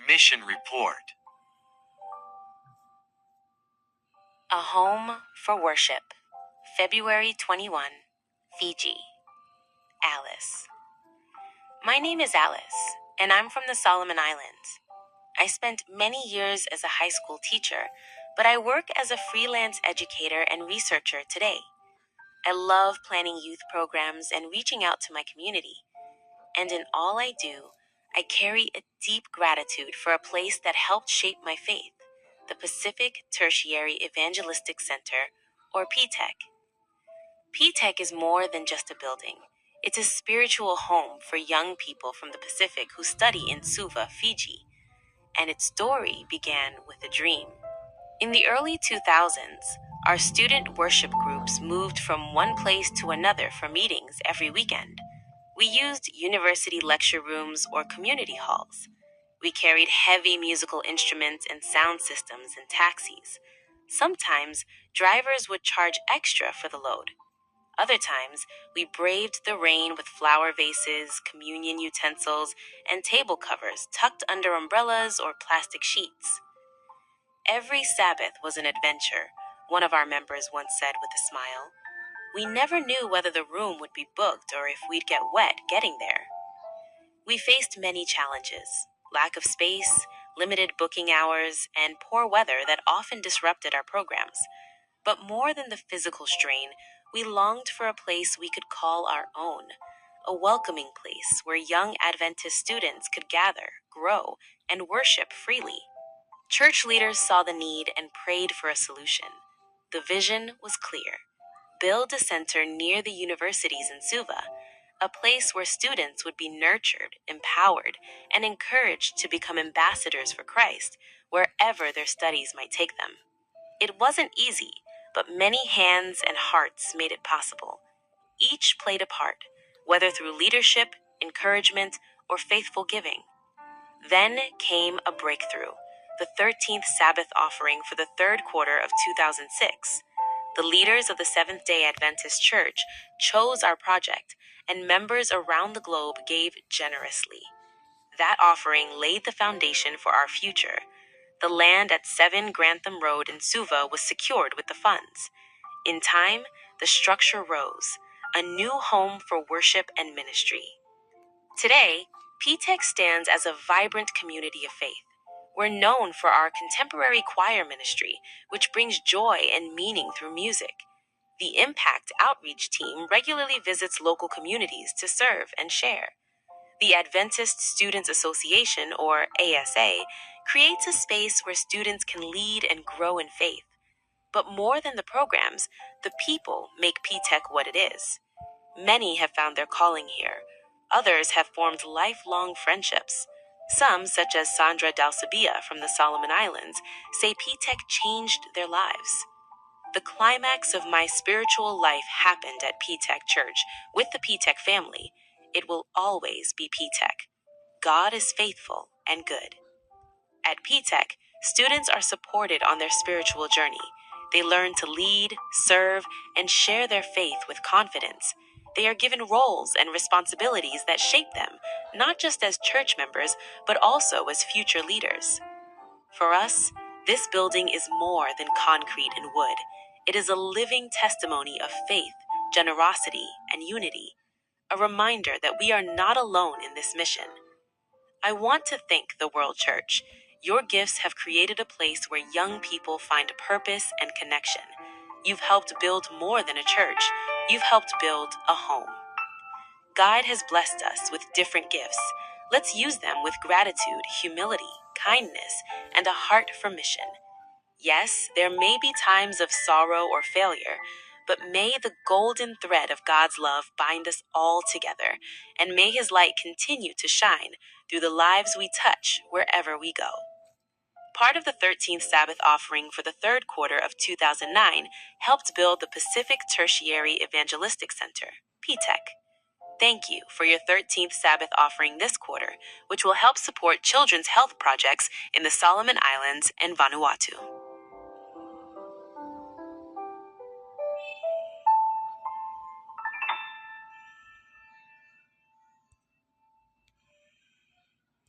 Mission Report. A Home for Worship, February 21, Fiji. Alice. My name is Alice, and I'm from the Solomon Islands. I spent many years as a high school teacher, but I work as a freelance educator and researcher today. I love planning youth programs and reaching out to my community. And in all I do, I carry a deep gratitude for a place that helped shape my faith, the Pacific Tertiary Evangelistic Center, or PTEC. PTEC is more than just a building. It's a spiritual home for young people from the Pacific who study in Suva, Fiji. And its story began with a dream. In the early 2000s, our student worship groups moved from one place to another for meetings every weekend. We used university lecture rooms or community halls. We carried heavy musical instruments and sound systems in taxis. Sometimes, drivers would charge extra for the load. Other times, we braved the rain with flower vases, communion utensils, and table covers tucked under umbrellas or plastic sheets. Every Sabbath was an adventure, one of our members once said with a smile. We never knew whether the room would be booked or if we'd get wet getting there. We faced many challenges: lack of space, limited booking hours, and poor weather that often disrupted our programs. But more than the physical strain, we longed for a place we could call our own, a welcoming place where young Adventist students could gather, grow, and worship freely. Church leaders saw the need and prayed for a solution. The vision was clear: build a center near the universities in Suva, a place where students would be nurtured, empowered, and encouraged to become ambassadors for Christ wherever their studies might take them. It wasn't easy, but many hands and hearts made it possible. Each played a part, whether through leadership, encouragement, or faithful giving. Then came a breakthrough: the 13th Sabbath offering for the third quarter of 2006. The leaders of the Seventh-day Adventist Church chose our project, and members around the globe gave generously. That offering laid the foundation for our future. The land at 7 Grantham Road in Suva was secured with the funds. In time, the structure rose, a new home for worship and ministry. Today, PTEC stands as a vibrant community of faith. We're known for our contemporary choir ministry, which brings joy and meaning through music. The Impact Outreach team regularly visits local communities to serve and share. The Adventist Students Association, or ASA, creates a space where students can lead and grow in faith. But more than the programs, the people make PTEC what it is. Many have found their calling here. Others have formed lifelong friendships. Some, such as Sandra Dalsabia from the Solomon Islands, say PTEC changed their lives. The climax of my spiritual life happened at PTEC Church with the PTEC family. It will always be PTEC. God is faithful and good. At PTEC, students are supported on their spiritual journey. They learn to lead, serve, and share their faith with confidence. They are given roles and responsibilities that shape them, not just as church members, but also as future leaders. For us, this building is more than concrete and wood. It is a living testimony of faith, generosity, and unity, a reminder that we are not alone in this mission. I want to thank the World Church. Your gifts have created a place where young people find purpose and connection. You've helped build more than a church. You've helped build a home. God has blessed us with different gifts. Let's use them with gratitude, humility, kindness, and a heart for mission. Yes, there may be times of sorrow or failure, but may the golden thread of God's love bind us all together, and may His light continue to shine through the lives we touch wherever we go. Part of the 13th Sabbath offering for the third quarter of 2009 helped build the Pacific Tertiary Evangelistic Center, PTEC. Thank you for your 13th Sabbath offering this quarter, which will help support children's health projects in the Solomon Islands and Vanuatu.